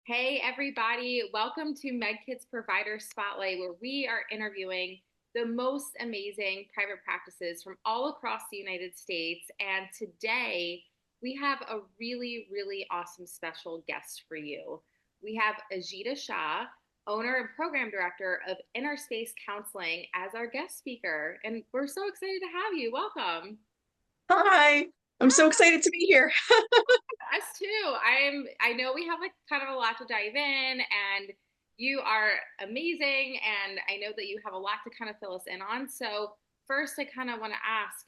Hey, everybody. Welcome to Meddkit's Provider Spotlight, where we are interviewing the most amazing private practices from all across the United States. And today we have a really, really awesome special guest for you. We have Ajita Shah, owner and program director of Innerspace Counseling, as our guest speaker. And we're so excited to have you. Welcome. Hi, I'm so excited to be here. Us too. I know we have like kind of a lot to dive in and you are amazing and I know that you have a lot to kind of fill us in on. So first I kind of want to ask,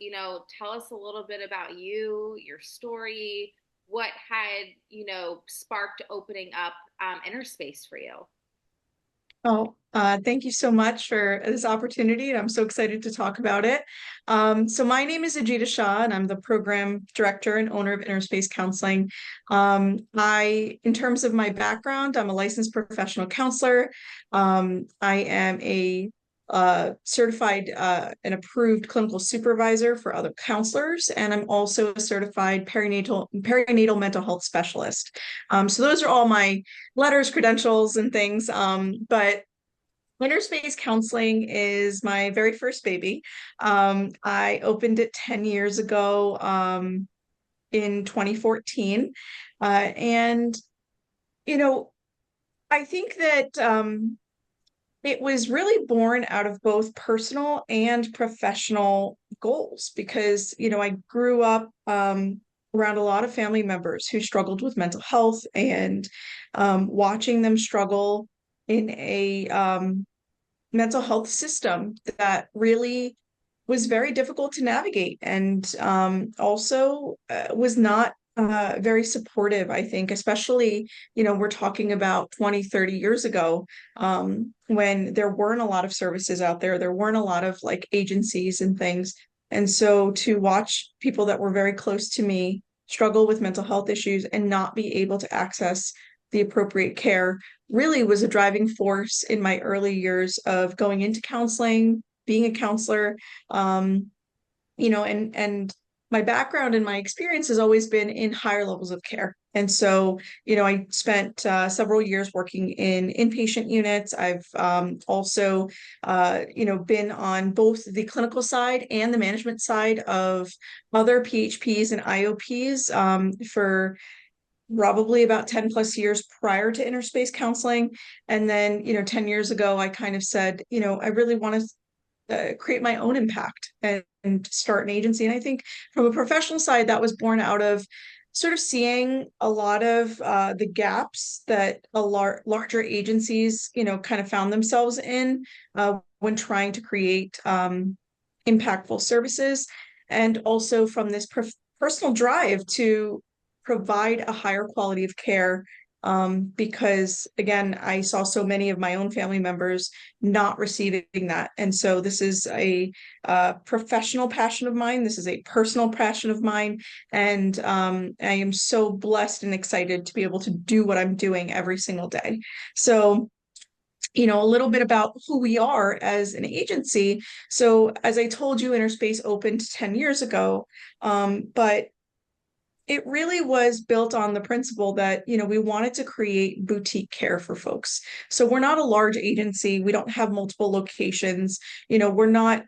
tell us a little bit about you, your story, what had, sparked opening up inner space for you. Thank you so much for this opportunity, and I'm so excited to talk about it. So my name is Ajita Shah, and I'm the program director and owner of Innerspace Counseling. In terms of my background, I'm a licensed professional counselor. I am a certified and approved clinical supervisor for other counselors, and I'm also a certified perinatal mental health specialist. So those are all my letters, credentials, and things. But Innerspace Counseling is my very first baby. I opened it 10 years ago in 2014. And, you know, I think that it was really born out of both personal and professional goals because, I grew up around a lot of family members who struggled with mental health and watching them struggle in a mental health system that really was very difficult to navigate and also was not very supportive, I think, especially, we're talking about 20, 30 years ago, when there weren't a lot of services out there. There weren't a lot of like agencies and things. And so to watch people that were very close to me struggle with mental health issues and not be able to access the appropriate care really was a driving force in my early years of going into counseling, being a counselor. Um, and my background and my experience has always been in higher levels of care. And so, I spent several years working in inpatient units. I've also, been on both the clinical side and the management side of other PHPs and IOPs for probably about 10 plus years prior to Innerspace Counseling. And then, 10 years ago, I kind of said, I really want to create my own impact and start an agency. And I think from a professional side, that was born out of sort of seeing a lot of the gaps that larger agencies, kind of found themselves in when trying to create impactful services. And also from this personal drive to provide a higher quality of care because again, I saw so many of my own family members not receiving that. And so this is a professional passion of mine. This is a personal passion of mine. And I am so blessed and excited to be able to do what I'm doing every single day. So, a little bit about who we are as an agency. So, as I told you, Interspace opened 10 years ago, but it really was built on the principle that, we wanted to create boutique care for folks. So we're not a large agency. We don't have multiple locations. We're not,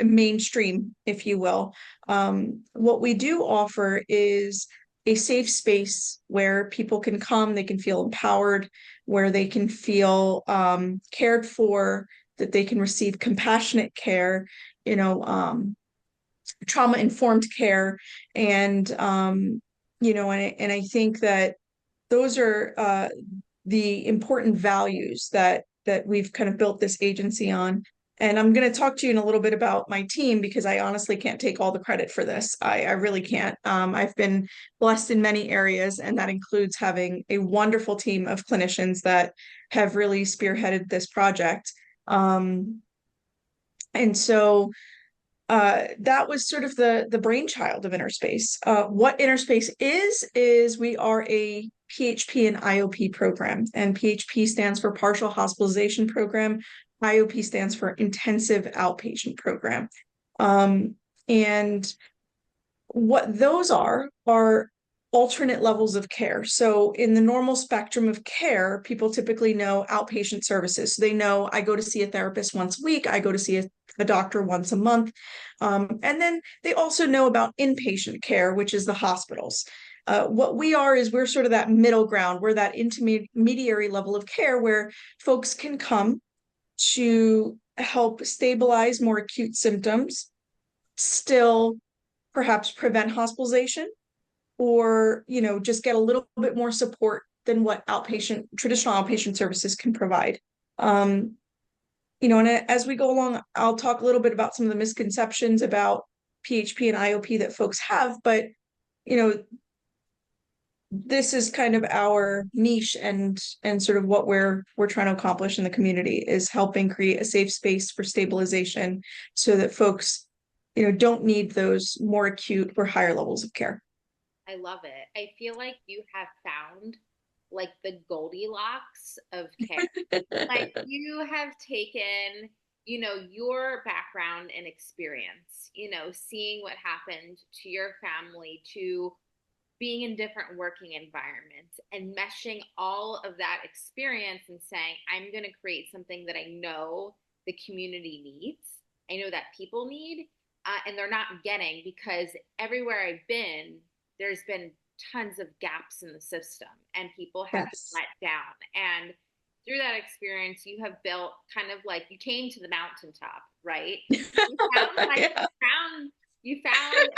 mainstream, if you will. What we do offer is a safe space where people can come, they can feel empowered, where they can feel cared for, that they can receive compassionate care, you know, um, trauma informed care and and I think that those are the important values that we've kind of built this agency on. And I'm going to talk to you in a little bit about my team because I honestly can't take all the credit for this. I really can't. I've been blessed in many areas, and that includes having a wonderful team of clinicians that have really spearheaded this project. And so that was sort of the brainchild of Innerspace. What Innerspace is we are a PHP and IOP program, and PHP stands for Partial Hospitalization Program. IOP stands for Intensive Outpatient Program. And what those are alternate levels of care. So in the normal spectrum of care, people typically know outpatient services. So they know I go to see a therapist once a week, I go to see a doctor once a month. And then they also know about inpatient care, which is the hospitals. What we are is we're sort of that middle ground. We're that intermediary level of care where folks can come to help stabilize more acute symptoms, still perhaps prevent hospitalization, or just get a little bit more support than what traditional outpatient services can provide. um and as we go along, I'll talk a little bit about some of the misconceptions about PHP and IOP that folks have, but you know this is kind of our niche, and sort of what we're trying to accomplish in the community is helping create a safe space for stabilization so that folks don't need those more acute or higher levels of care. I love it. I feel like you have found like the Goldilocks of care. Like you have taken, your background and experience, seeing what happened to your family, to being in different working environments and meshing all of that experience and saying, I'm going to create something that I know the community needs. I know that people need, and they're not getting because everywhere I've been, there's been tons of gaps in the system and people have been Yes. let down. And through that experience, you have built kind of like you came to the mountaintop, right? You found like Yeah. you found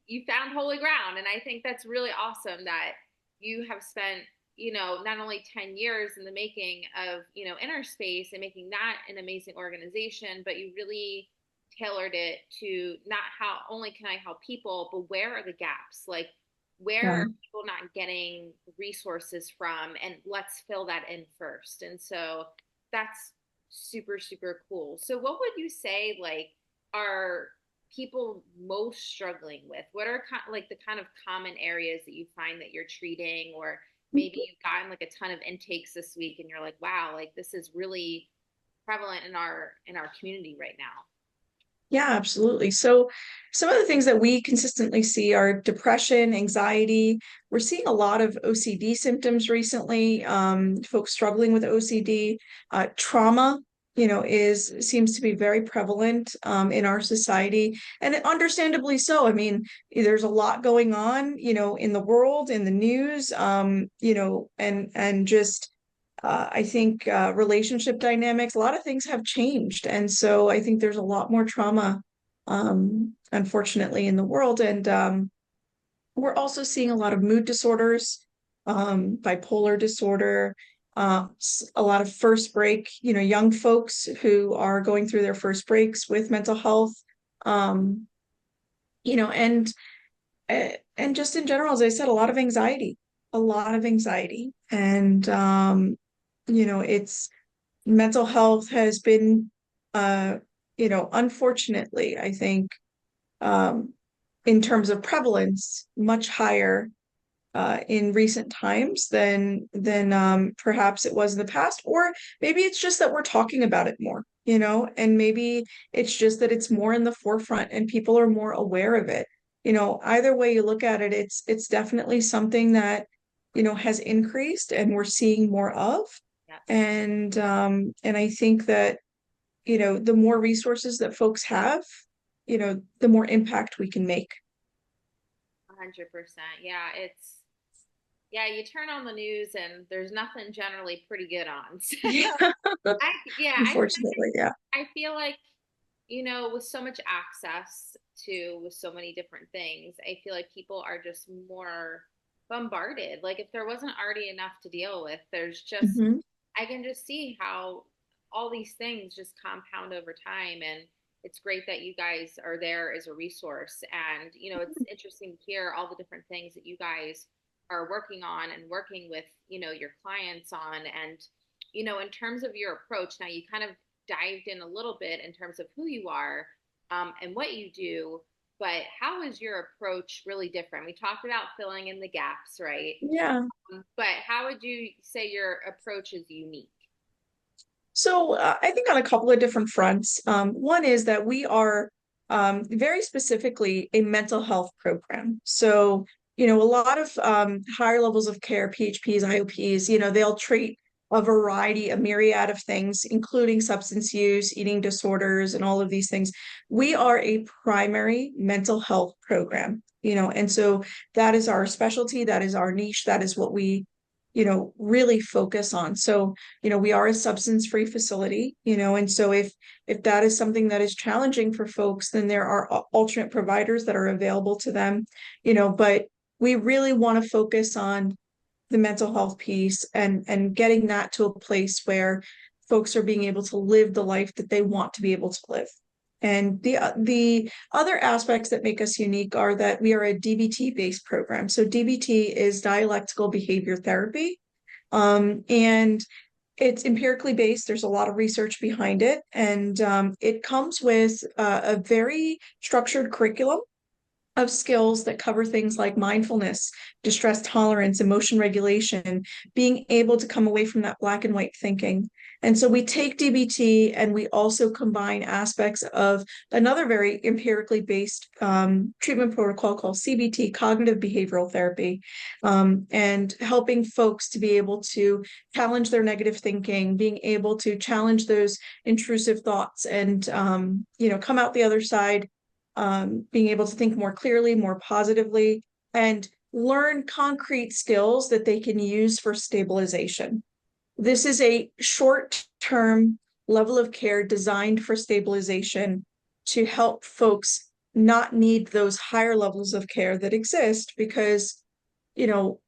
you found holy ground. And I think that's really awesome that you have spent, not only 10 years in the making of, Innerspace and making that an amazing organization, but you really tailored it to not how only can I help people, but where are the gaps? Like where Yeah. are people not getting resources from? And let's fill that in first. And so that's super, super cool. So what would you say like are people most struggling with? What are like the kind of common areas that you find that you're treating, or maybe you've gotten like a ton of intakes this week and you're like, wow, like this is really prevalent in our community right now. Yeah, absolutely. So some of the things that we consistently see are depression, anxiety. We're seeing a lot of OCD symptoms recently, folks struggling with OCD. Trauma, is seems to be very prevalent in our society, and understandably so. I mean, there's a lot going on, in the world, in the news, and just I think relationship dynamics, a lot of things have changed. And so I think there's a lot more trauma, unfortunately, in the world. And we're also seeing a lot of mood disorders, bipolar disorder, a lot of first break, young folks who are going through their first breaks with mental health, um, you know, and and just in general, as I said, a lot of anxiety. And it's mental health has been, unfortunately, I think, um, in terms of prevalence, much higher in recent times than perhaps it was in the past. Or maybe it's just that we're talking about it more, and maybe it's just that it's more in the forefront and people are more aware of it. Either way you look at it, it's definitely something that, has increased and we're seeing more of. Yes. And I think that, the more resources that folks have, the more impact we can make. 100%. Yeah, yeah, you turn on the news and there's nothing generally pretty good on. Yeah, I yeah, unfortunately, yeah. I feel like, with so much access to with so many different things, I feel like people are just more bombarded. Like if there wasn't already enough to deal with, there's just Mhm. I can just see how all these things just compound over time. And it's great that you guys are there as a resource. And, it's interesting to hear all the different things that you guys are working on and working with, your clients on. And, in terms of your approach, now you kind of dived in a little bit in terms of who you are and what you do, but how is your approach really different? We talked about filling in the gaps, right? Yeah. But how would you say your approach is unique? So I think on a couple of different fronts. One is that we are very specifically a mental health program. So a lot of higher levels of care, PHPs, IOPs, they'll treat a myriad of things, including substance use, eating disorders, and all of these things. We are a primary mental health program, and so that is our specialty, that is our niche, that is what we, really focus on. So, we are a substance-free facility, and so if that is something that is challenging for folks, then there are alternate providers that are available to them, but we really want to focus on the mental health piece and getting that to a place where folks are being able to live the life that they want to be able to live. And the other aspects that make us unique are that we are a DBT based program. So DBT is dialectical behavior therapy. And it's empirically based. There's a lot of research behind it, and it comes with a very structured curriculum of skills that cover things like mindfulness, distress tolerance, emotion regulation, being able to come away from that black and white thinking. And so we take DBT and we also combine aspects of another very empirically based treatment protocol called CBT, cognitive behavioral therapy, and helping folks to be able to challenge their negative thinking, being able to challenge those intrusive thoughts and, come out the other side being able to think more clearly, more positively, and learn concrete skills that they can use for stabilization. This is a short-term level of care designed for stabilization to help folks not need those higher levels of care that exist because, you know,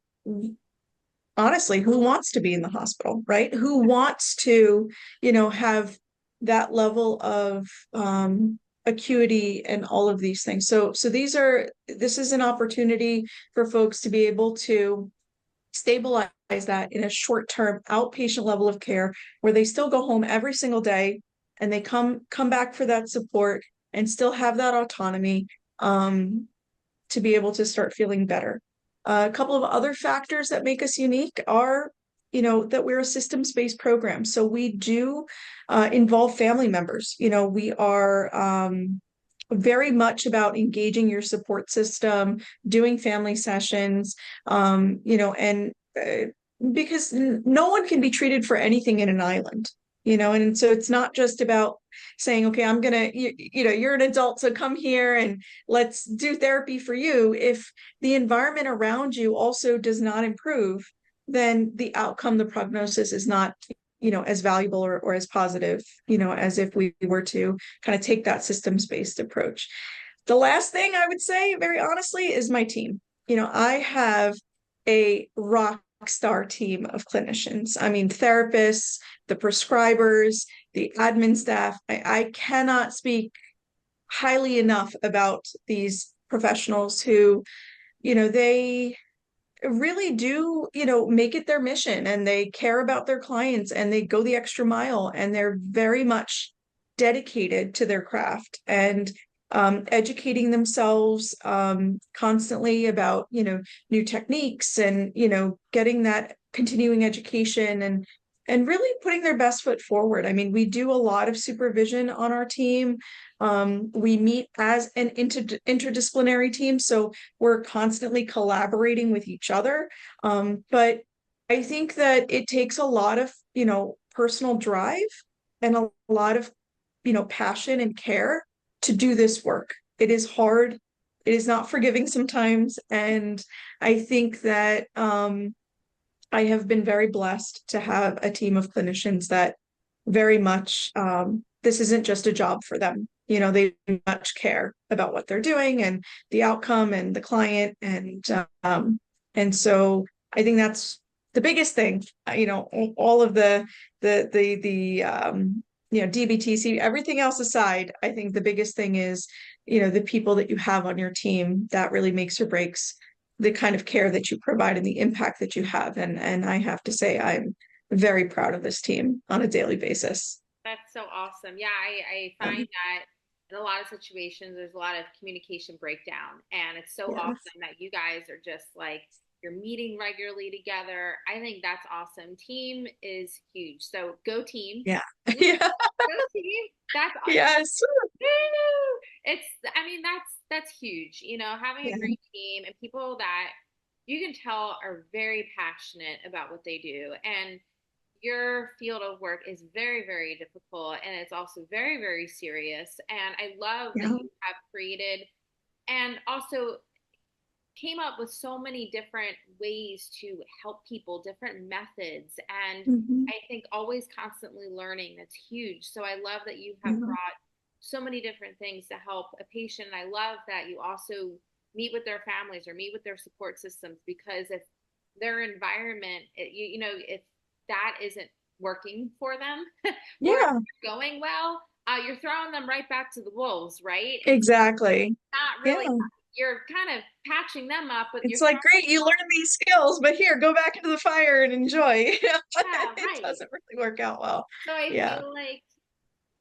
honestly, who wants to be in the hospital, right? Who wants to, have that level of acuity and all of these things. So this is an opportunity for folks to be able to stabilize that in a short-term outpatient level of care where they still go home every single day and they come back for that support and still have that autonomy to be able to start feeling better. A couple of other factors that make us unique are, that we're a systems-based program. So we do involve family members. We are very much about engaging your support system, doing family sessions, and because no one can be treated for anything in an island, and so it's not just about saying, okay, I'm gonna, you're an adult, so come here and let's do therapy for you. If the environment around you also does not improve, then the outcome, the prognosis is not, as valuable or as positive, as if we were to kind of take that systems-based approach. The last thing I would say, very honestly, is my team. I have a rock star team of clinicians. I mean, therapists, the prescribers, the admin staff. I cannot speak highly enough about these professionals who, they really do, make it their mission and they care about their clients and they go the extra mile and they're very much dedicated to their craft and educating themselves constantly about, new techniques and, getting that continuing education and really putting their best foot forward. I mean, we do a lot of supervision on our team. We meet as an interdisciplinary team, so we're constantly collaborating with each other. But I think that it takes a lot of, personal drive and a lot of, passion and care to do this work. It is hard. It is not forgiving sometimes. And I think that I have been very blessed to have a team of clinicians that very much, this isn't just a job for them. They much care about what they're doing and the outcome and the client. And so I think that's the biggest thing, all of the DBTC, everything else aside, I think the biggest thing is, the people that you have on your team that really makes or breaks the kind of care that you provide and the impact that you have. And I have to say, I'm very proud of this team on a daily basis. That's so awesome. Yeah, I find that in a lot of situations, there's a lot of communication breakdown. And it's so Yes. awesome that you guys are just like you're meeting regularly together. I think that's awesome. Team is huge. So go team. Yeah. Woo, Yeah. go team. That's Yes. it's I mean that's huge. Having a Yeah. great team and people that you can tell are very passionate about what they do. And your field of work is very, very difficult and it's also very, very serious. And I love that Yeah. you have created and also came up with so many different ways to help people, different methods. And Mhm. I think always constantly learning, that's huge. So I love that you have Yeah. brought so many different things to help a patient. And I love that you also meet with their families or meet with their support systems, because if their environment, if that isn't working for them or Yeah. going well, you're throwing them right back to the wolves, right? And Exactly. not Yeah. really, you're kind of patching them up, but you're It's like, great, you learn these skills, but here, go back into the fire and enjoy. yeah, It right. doesn't really work out well. So I Yeah. feel like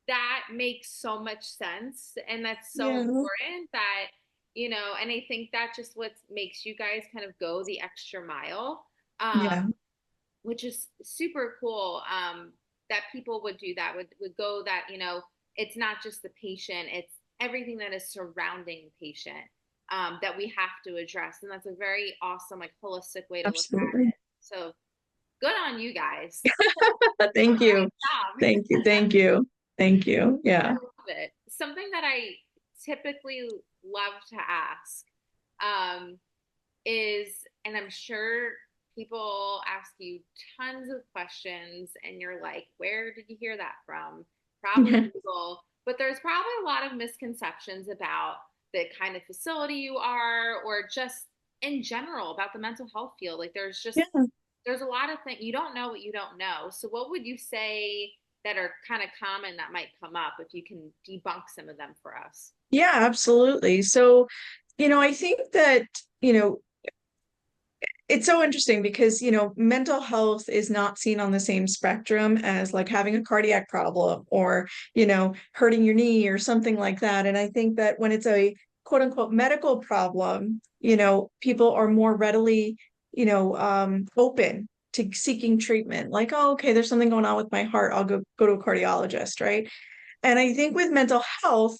that makes so much sense. And that's so Yeah. important that, and I think that just what makes you guys kind of go the extra mile, Yeah. which is super cool. That people would do that, would go that, it's not just the patient, it's everything that is surrounding the patient, that we have to address. And that's a very awesome, like holistic way to look at Absolutely. it. So good on you guys. Thank you. Job. Thank you. Thank you. Thank you. I Yeah. love it. Something that I typically love to ask, um, is, and I'm sure people ask you tons of questions, and you're like, where did you hear that from? Probably Google, but there's probably a lot of misconceptions about the kind of facility you are, or just in general about the mental health field. Like Yeah. there's a lot of things you don't know what you don't know. So what would you say that are kind of common that might come up, if you can debunk some of them for us? Yeah, absolutely. So, I think that, you know, it's so interesting because, mental health is not seen on the same spectrum as like having a cardiac problem or, hurting your knee or something like that. And I think that when it's a quote unquote medical problem, people are more readily, open to seeking treatment. Like, oh, okay, there's something going on with my heart. I'll go to a cardiologist, right? And I think with mental health,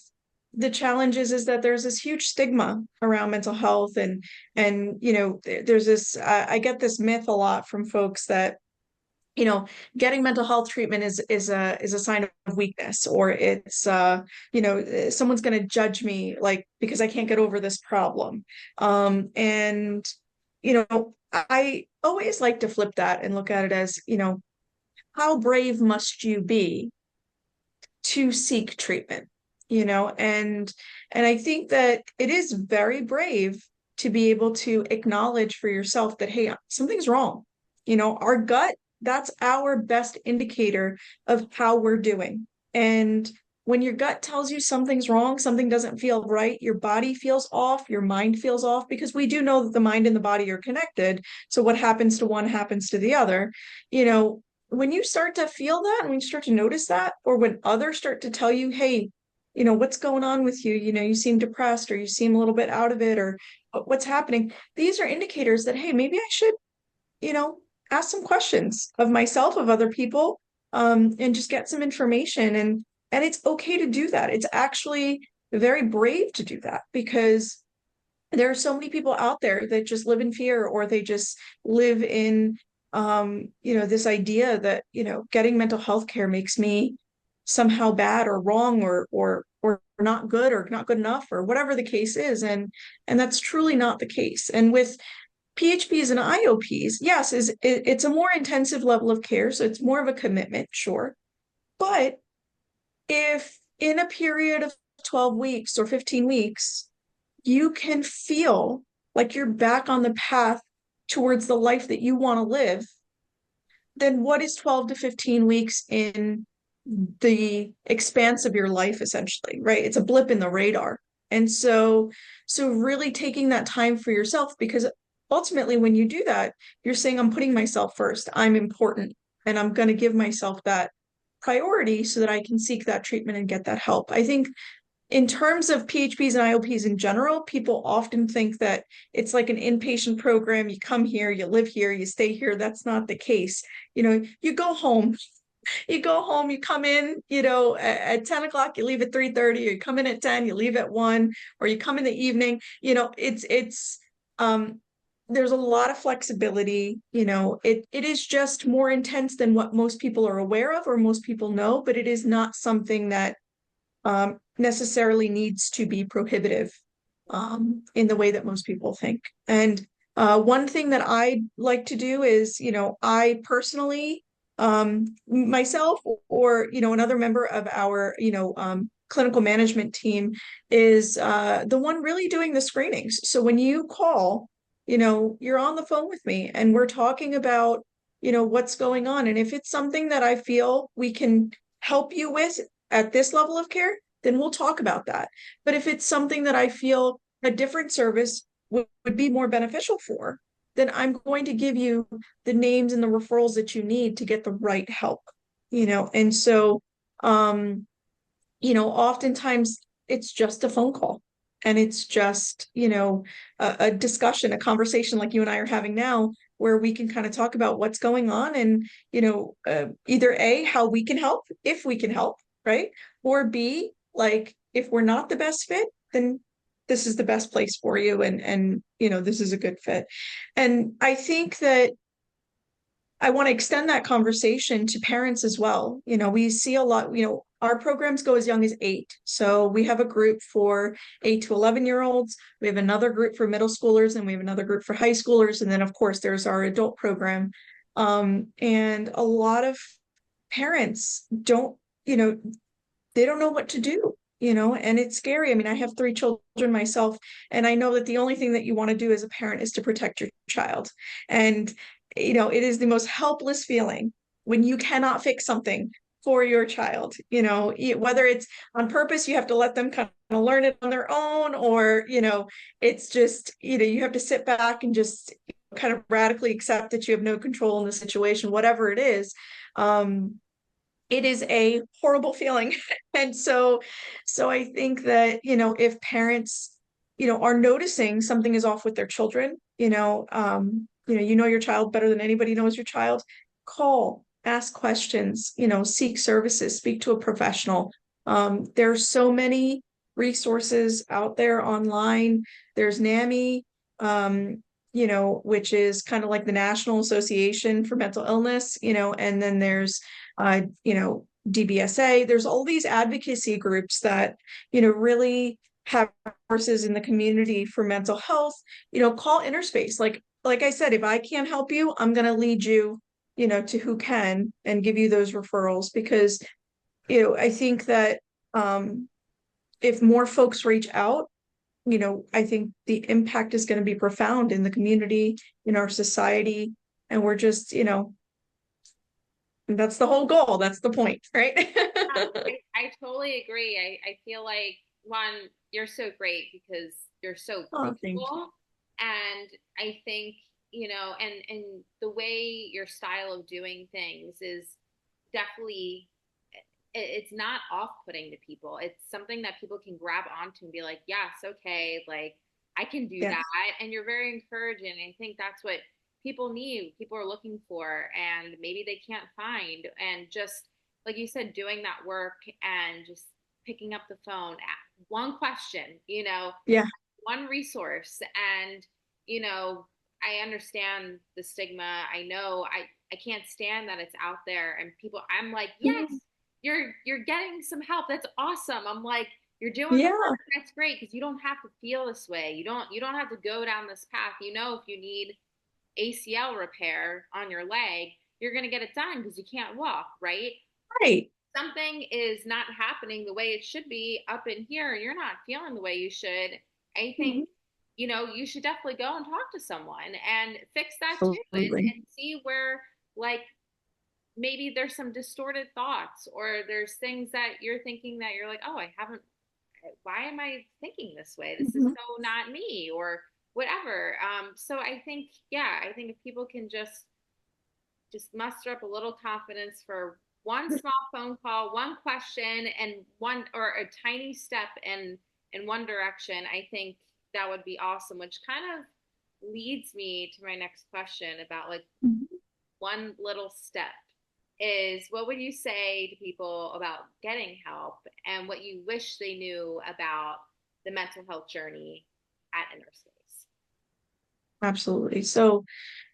the challenge is that there's this huge stigma around mental health, and there's this I get this myth a lot from folks that getting mental health treatment is a sign of weakness, or it's someone's going to judge me like because I can't get over this problem. And I always like to flip that and look at it as, how brave must you be to seek treatment, and I think that it is very brave to be able to acknowledge for yourself that, hey, something's wrong. Our gut, that's our best indicator of how we're doing. And when your gut tells you something's wrong, something doesn't feel right, your body feels off, your mind feels off, because we do know that the mind and the body are connected. So what happens to one happens to the other. When you start to feel that, and when you start to notice that, or when others start to tell you, hey, what's going on with you? You seem depressed, or you seem a little bit out of it, or what's happening? These are indicators that, hey, maybe I should, you know, ask some questions of myself, of other people, and just get some information. And it's okay to do that. It's actually very brave to do that, because there are so many people out there that just live in fear, or they just live in this idea that, getting mental health care makes me somehow bad or wrong, or not good, or not good enough, or whatever the case is. And that's truly not the case. And with PHPs and IOPs, yes, it's a more intensive level of care, so it's more of a commitment, sure. But if in a period of 12 weeks or 15 weeks, you can feel like you're back on the path towards the life that you want to live, then what is 12 to 15 weeks in the expanse of your life, essentially, right? It's a blip in the radar. And so really taking that time for yourself, because ultimately when you do that, you're saying, I'm putting myself first, I'm important, and I'm going to give myself that priority so that I can seek that treatment and get that help. I think in terms of PHPs and IOPs in general, people often think that it's like an inpatient program. You come here, you live here, you stay here. That's not the case. You go home, you come in, at 10 o'clock, you leave at 3:30, or you come in at 10, you leave at 1, or you come in the evening. Um, there's a lot of flexibility. It is just more intense than what most people are aware of or most people know, but it is not something that necessarily needs to be prohibitive in the way that most people think. And one thing that I like to do is, I personally, myself or, another member of our, clinical management team is the one really doing the screenings. So when you call, you're on the phone with me and we're talking about, what's going on. And if it's something that I feel we can help you with at this level of care, then we'll talk about that. But if it's something that I feel a different service would be more beneficial for, then I'm going to give you the names and the referrals that you need to get the right help. And so, oftentimes it's just a phone call and it's just, a discussion, a conversation like you and I are having now, where we can kind of talk about what's going on and, either A, how we can help, if we can help, right? Or B, like if we're not the best fit, then this is the best place for you and this is a good fit. And I think that I want to extend that conversation to parents as well. We see a lot, our programs go as young as 8. So we have a group for 8 to 11-year-olds. We have another group for middle schoolers, and we have another group for high schoolers. And then, of course, there's our adult program. And a lot of parents they don't know what to do, and it's scary. I mean, I have 3 children myself, and I know that the only thing that you want to do as a parent is to protect your child. And, it is the most helpless feeling when you cannot fix something for your child, whether it's on purpose, you have to let them kind of learn it on their own, or, it's just, you have to sit back and just kind of radically accept that you have no control in the situation, whatever it is. It is a horrible feeling. And so I think that, if parents, are noticing something is off with their children, your child better than anybody knows your child, call, ask questions, seek services, speak to a professional. There's so many resources out there online. There's NAMI, which is kind of like the National Association for Mental Illness, and then there's DBSA. There's all these advocacy groups that, really have resources in the community for mental health. Call Innerspace. Like I said, if I can't help you, I'm going to lead you, to who can and give you those referrals, because, I think that if more folks reach out, I think the impact is going to be profound in the community, in our society. And we're just, that's the whole goal. That's the point, right? I totally agree. I feel like, one, you're so great because you're so Oh, thank you. approachable. And I think, and the way your style of doing things is definitely, it's not off-putting to people. It's something that people can grab onto and be like, yes, okay, like I can do Yes. that. And you're very encouraging. I think that's what people need, people are looking for, and maybe they can't find. And just like you said, doing that work and just picking up the phone, one question, Yeah. one resource. And, I understand the stigma. I know I can't stand that it's out there and people, I'm like, yes, Mhm. you're getting some help. That's awesome. I'm like, you're doing the Yeah. work. That's great because you don't have to feel this way. You don't have to go down this path. If you need ACL repair on your leg, you're going to get it done because you can't walk, right? Right. Something is not happening the way it should be up in here and you're not feeling the way you should. I think, Mhm. you should definitely go and talk to someone and fix that too, Absolutely. and see where, like, maybe there's some distorted thoughts or there's things that you're thinking that you're like, oh, I haven't, why am I thinking this way? This is Mhm. so not me, or whatever. So I think, yeah, I think if people can just muster up a little confidence for one small phone call, one question, and one or a tiny step in one direction, I think that would be awesome, which kind of leads me to my next question about like Mhm. one little step is what would you say to people about getting help and what you wish they knew about the mental health journey at Innerspace? Absolutely. So,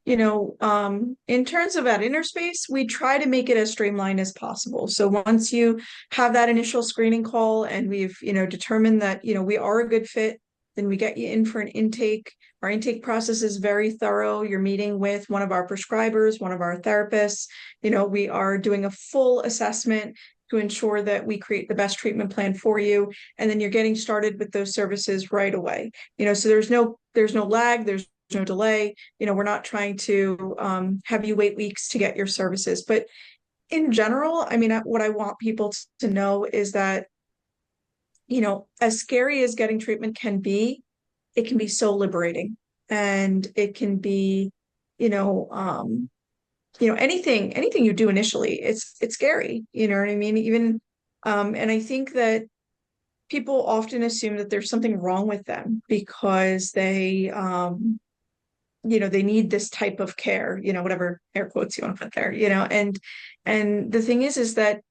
in terms of at Innerspace, we try to make it as streamlined as possible. So once you have that initial screening call and we've, determined that, we are a good fit, then we get you in for an intake. Our intake process is very thorough. You're meeting with one of our prescribers, one of our therapists. We are doing a full assessment to ensure that we create the best treatment plan for you. And then you're getting started with those services right away. So there's no lag, there's no delay. We're not trying to have you wait weeks to get your services. But in general, I mean, what I want people to know is that, as scary as getting treatment can be, it can be so liberating. And it can be, you know, um, anything you do initially, it's scary. You know what I mean? Even and I think that people often assume that there's something wrong with them because they need this type of care, whatever air quotes you want to put there, and the thing is that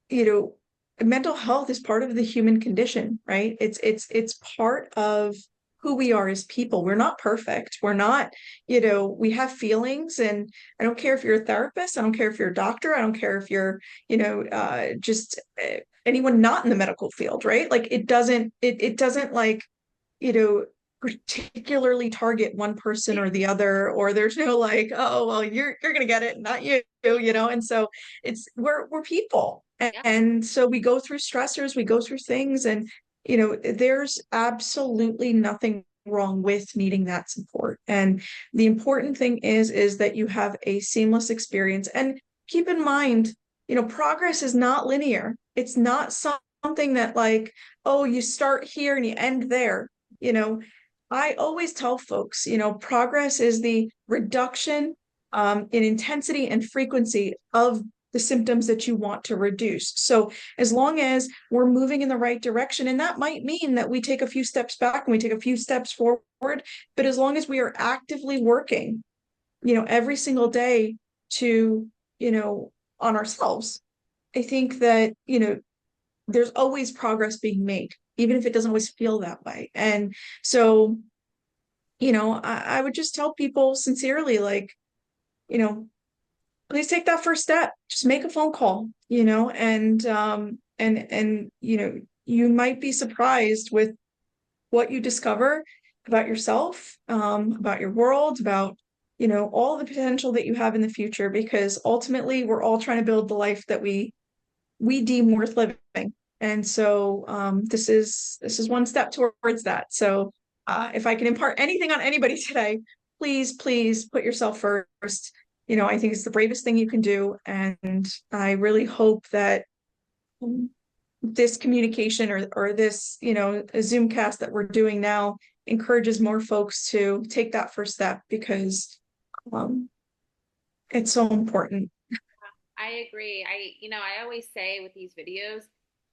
you know mental health is part of the human condition, right? It's part of who we are as people. We're not perfect. We're not, we have feelings, and I don't care if you're a therapist, I don't care if you're a doctor, I don't care if you're, just anyone not in the medical field, right? Like it doesn't like you know, particularly target one person or the other, or there's no like, oh, well, you're gonna get it, not you, and so we're people. Yeah. And so we go through stressors, we go through things, and there's absolutely nothing wrong with needing that support. And the important thing is that you have a seamless experience. And keep in mind, progress is not linear. It's not something that like, oh, you start here and you end there. you know, I always tell folks, progress is the reduction in intensity and frequency of the symptoms that you want to reduce. So as long as we're moving in the right direction, and that might mean that we take a few steps back and we take a few steps forward, but as long as we are actively working, every single day to, on ourselves, I think that, there's always progress being made, even if it doesn't always feel that way. And so, I would just tell people sincerely, like, you know, please take that first step. Just make a phone call, and you might be surprised with what you discover about yourself, about your world, about all the potential that you have in the future, because ultimately we're all trying to build the life that we deem worth living. And so this is one step towards that. So if I can impart anything on anybody today, please put yourself first. I think it's the bravest thing you can do. And I really hope that this communication or this, a Zoom cast that we're doing now encourages more folks to take that first step, because um, it's so important. I agree. I always say with these videos,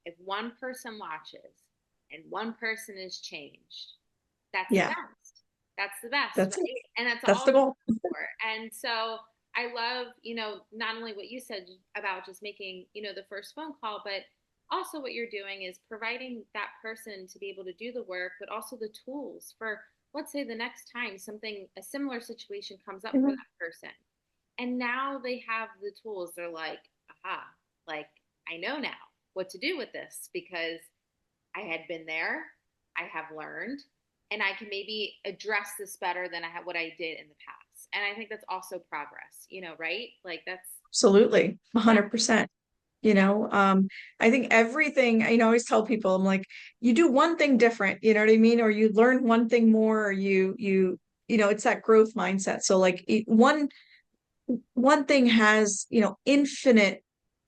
if one person watches and one person is changed, that's the Yeah, best. That's the best, that's it. right? And that's That's all the goal. for. And so I love, not only what you said about just making, the first phone call, but also what you're doing is providing that person to be able to do the work, but also the tools for, let's say, the next time a similar situation comes up for Mhm. that person. And now they have the tools. They're like, aha, like I know now what to do with this because I had been there, I have learned, and I can maybe address this better than what I did in the past. And I think that's also progress, right? Like that's, Absolutely, yeah, 100%. yeah, I think everything, I always tell people, I'm like, you do one thing different, you know what I mean? Or you learn one thing more, or it's that growth mindset. So like one thing has, infinite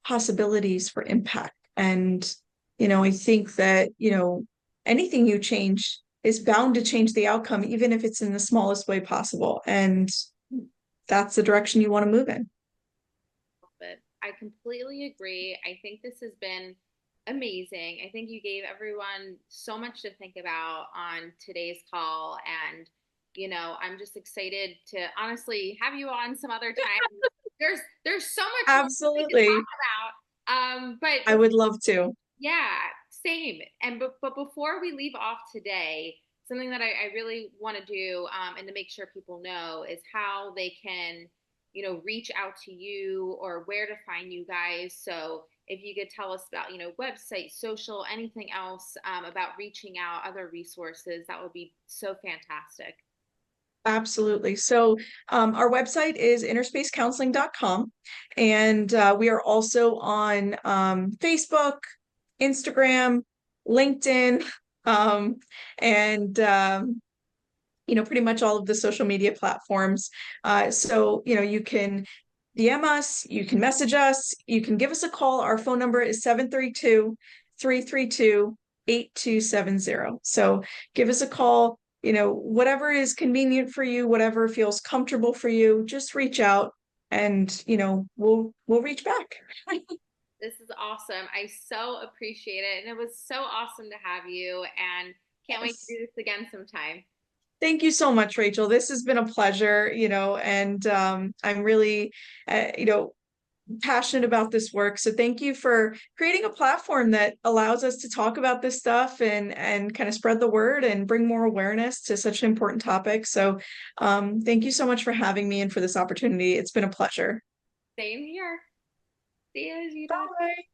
possibilities for impact. And, I think that, anything you change is bound to change the outcome, even if it's in the smallest way possible. And that's the direction you want to move in. but I completely agree. I think this has been amazing. I think you gave everyone so much to think about on today's call. And, I'm just excited to honestly have you on some other time. There's so much more we could talk Absolutely. about. But I would love to. yeah, same. And but before we leave off today, something that I really want to do, and to make sure people know is how they can, reach out to you or where to find you guys. So if you could tell us about, website, social, anything else, about reaching out, other resources, that would be so fantastic. Absolutely. So our website is innerspacecounseling.com. And we are also on Facebook, Instagram, LinkedIn, um, and pretty much all of the social media platforms. So, you can DM us, you can message us, you can give us a call. Our phone number is 732-332-8270. So give us a call, whatever is convenient for you, whatever feels comfortable for you, just reach out and, we'll reach back. This is awesome. I so appreciate it. And it was so awesome to have you, and can't wait to Yes. do this again sometime. Thank you so much, Rachel. This has been a pleasure, and I'm really, passionate about this work. So thank you for creating a platform that allows us to talk about this stuff and kind of spread the word and bring more awareness to such an important topic. So thank you so much for having me and for this opportunity. It's been a pleasure. Same here. See you, Ajita. Bye.